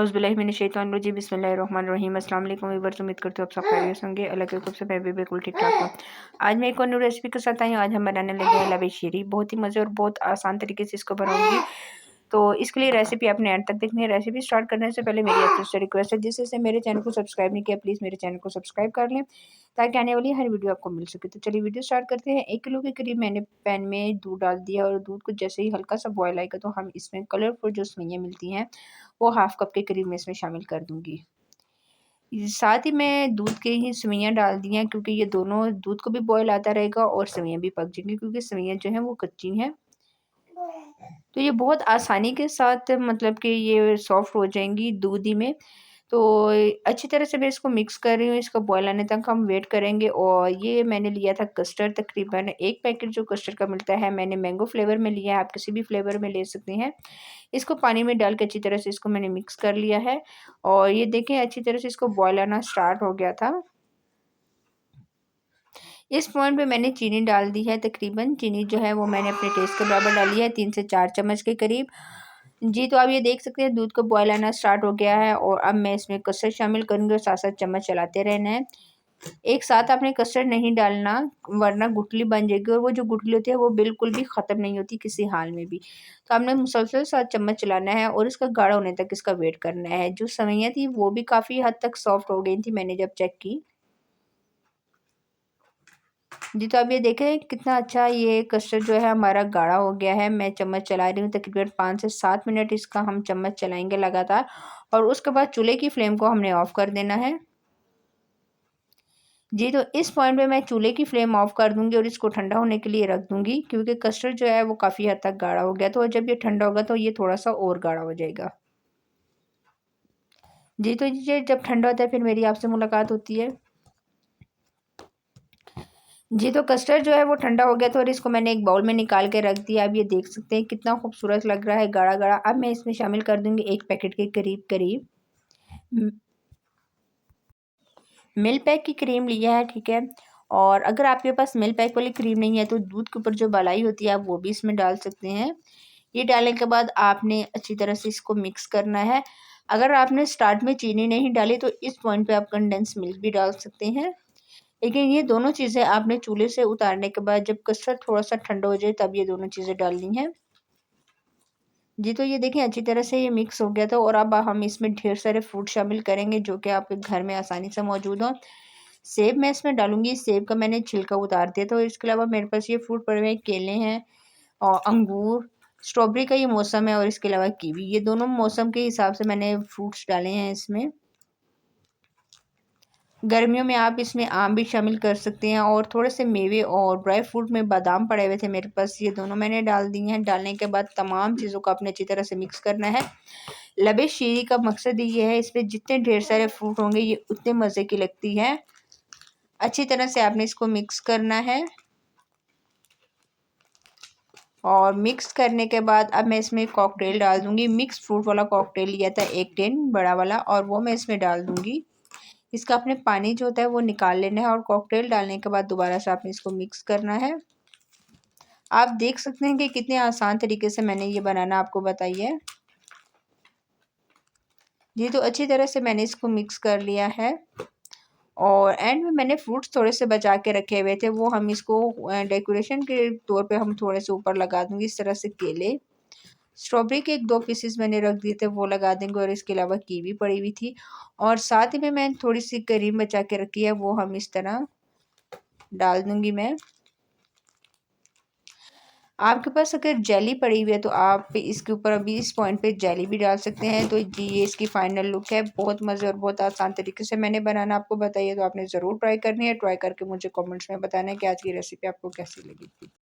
औज़ुबिल्लाहिमिनश्शैतानिर्रजीम बिस्मिल्लाहिर्रहमानिर्रहीम। अस्सलाम वालेकुम व्यूअर्स, उम्मीद करती हूँ आप सब खैरियत से होंगे। अल्लाह के हुक्म से मैं भी बिल्कुल ठीक-ठाक हूँ। आज मैं एक और न्यू रेसिपी के साथ आई हूँ। आज हम बनाने लगे हैं लबे शीरी। बहुत ही मज़े और बहुत आसान तरीके से इसको बनाऊँगी। तो इसके लिए रेसिपी आपने एंड तक देखनी है। रेसिपी स्टार्ट करने से पहले मेरी आपसे रिक्वेस्ट है, जिससे मेरे चैनल को सब्सक्राइब नहीं किया, प्लीज़ मेरे चैनल को सब्सक्राइब कर लें ताकि आने वाली हर वीडियो आपको मिल सके। तो चलिए वीडियो स्टार्ट करते हैं। 1 किलो के करीब मैंने पैन में दूध डाल दिया और दूध को जैसे ही हल्का सा बॉयल आएगा तो हम इसमें कलरफुल जो सेवइयाँ मिलती हैं वो हाफ कप के करीब मैं इसमें शामिल कर दूँगी। साथ ही मैं दूध के ही सेवइयाँ डाल दी हैं, क्योंकि ये दोनों दूध को भी बॉयल आता रहेगा और सेवइयाँ भी पक जाएंगी, क्योंकि सेवइयाँ जो हैं वो कच्ची हैं। तो ये बहुत आसानी के साथ मतलब कि ये सॉफ्ट हो जाएंगी दूध ही में। तो अच्छी तरह से मैं इसको मिक्स कर रही हूँ। इसका बॉयल आने तक हम वेट करेंगे। और ये मैंने लिया था कस्टर्ड, तकरीबन 1 पैकेट जो कस्टर्ड का मिलता है मैंने मैंगो फ्लेवर में लिया है। आप किसी भी फ्लेवर में ले सकते हैं। इसको पानी में डाल के अच्छी तरह से इसको मैंने मिक्स कर लिया है। और ये देखें अच्छी तरह से इसको बॉयल आना स्टार्ट हो गया था। इस पॉइंट पे मैंने चीनी डाल दी है। तकरीबन चीनी जो है वो मैंने अपने टेस्ट के बराबर डाली है, 3 से 4 चम्मच के करीब। जी, तो आप ये देख सकते हैं दूध का बॉयल आना स्टार्ट हो गया है। और अब मैं इसमें कस्टर्ड शामिल करूँगी और साथ-साथ चम्मच चलाते रहना है। एक साथ आपने कस्टर्ड नहीं डालना, वरना गुठली बन जाएगी और वो जो गुठली होती है वो बिल्कुल भी ख़त्म नहीं होती किसी हाल में भी। तो आपने मुसलसल साथ चम्मच चलाना है और इसका गाढ़ा होने तक इसका वेट करना है। जो सेवइयाँ थी वो भी काफ़ी हद तक सॉफ्ट हो गई थी मैंने जब चेक की। जी, तो अब ये देखें कितना अच्छा ये कस्टर्ड जो है हमारा गाढ़ा हो गया है। मैं चम्मच चला रही हूँ, तकरीबन 5 से 7 मिनट इसका हम चम्मच चलाएँगे लगातार। और उसके बाद चूल्हे की फ्लेम को हमने ऑफ़ कर देना है। जी, तो इस पॉइंट पे मैं चूल्हे की फ्लेम ऑफ़ कर दूँगी और इसको ठंडा होने के लिए रख दूँगी, क्योंकि कस्टर्ड जो है वो काफ़ी हद तक गाढ़ा हो गया। तो जब ये ठंडा होगा तो ये थोड़ा-सा और गाढ़ा हो जाएगा। जी, तो ये जब ठंडा होता है फिर मेरी आपसे मुलाकात होती है। जी, तो कस्टर्ड जो है वो ठंडा हो गया था और इसको मैंने एक बाउल में निकाल के रख दिया। अब ये देख सकते हैं कितना खूबसूरत लग रहा है गाढ़ा-गाढ़ा। अब मैं इसमें शामिल कर दूँगी 1 पैकेट के करीब-करीब मिल्क पैक की क्रीम लिया है, ठीक है। और अगर आपके पास मिल्क पैक वाली क्रीम नहीं है तो दूध के ऊपर जो मलाई होती है आप वो भी इसमें डाल सकते हैं। ये डालने के बाद आपने अच्छी तरह से इसको मिक्स करना है। अगर आपने स्टार्ट में चीनी नहीं डाली तो इस पॉइंट पे आप कंडेंस मिल्क भी डाल सकते हैं। लेकिन ये दोनों चीज़ें आपने चूल्हे से उतारने के बाद जब कस्टर्ड थोड़ा-सा ठंडा हो जाए तब ये दोनों चीज़ें डालनी हैं। जी, तो ये देखें अच्छी तरह से ये मिक्स हो गया था। और अब हम इसमें ढेर सारे फ्रूट शामिल करेंगे जो कि आपके घर में आसानी से मौजूद हों। सेब मैं इसमें डालूँगी, सेब का मैंने छिलका उतार दिया था। और इसके अलावा मेरे पास ये फ्रूट पड़े हुए हैं, केले हैं और अंगूर, स्ट्रॉबेरी का ये मौसम है और इसके अलावा कीवी। ये दोनों मौसम के हिसाब से मैंने फ्रूट्स डाले हैं इसमें। गर्मियों में आप इसमें आम भी शामिल कर सकते हैं। और थोड़े से मेवे और ड्राई फ्रूट में बादाम पड़े हुए थे मेरे पास, ये दोनों मैंने डाल दिए हैं। डालने के बाद तमाम चीज़ों को आपने अच्छी तरह से मिक्स करना है। लबे शीरी का मकसद ये है, इसमें जितने ढेर सारे फ्रूट होंगे ये उतने मज़े की लगती है। अच्छी तरह से आपने इसको मिक्स करना है। और मिक्स करने के बाद अब मैं इसमें कॉकटेल डाल दूँगी। मिक्स फ्रूट वाला कॉकटेल लिया था 1 टिन बड़ा वाला, और वो मैं इसमें डाल दूँगी। इसका आपने पानी जो होता है वो निकाल लेना है और कॉकटेल डालने के बाद दोबारा से आपने इसको मिक्स करना है। आप देख सकते हैं कि कितने आसान तरीके से मैंने ये बनाना आपको बताई है। जी, तो अच्छी तरह से मैंने इसको मिक्स कर लिया है। और एंड में मैंने फ्रूट्स थोड़े से बचा के रखे हुए थे, वो हम इसको डेकोरेशन के तौर पे हम थोड़े से ऊपर लगा दूँगी। इस तरह से केले, स्ट्रॉबेरी के 1-2 पीसेस मैंने रख दिए थे वो लगा देंगे। और इसके अलावा कीवी पड़ी हुई थी और साथ ही में मैंने थोड़ी-सी क्रीम बचा के रखी है, वो हम इस तरह डाल दूँगी मैं। आपके पास अगर जेली पड़ी हुई है तो आप इसके ऊपर अभी इस पॉइंट पे जेली भी डाल सकते हैं। तो जी, ये इसकी फाइनल लुक है। बहुत मज़े और बहुत आसान तरीके से मैंने बनाना आपको बताई है, तो आपने ज़रूर ट्राई करनी है। ट्राई करके मुझे कमेंट्स में बताना है कि आज की रेसिपी आपको कैसी लगी थी।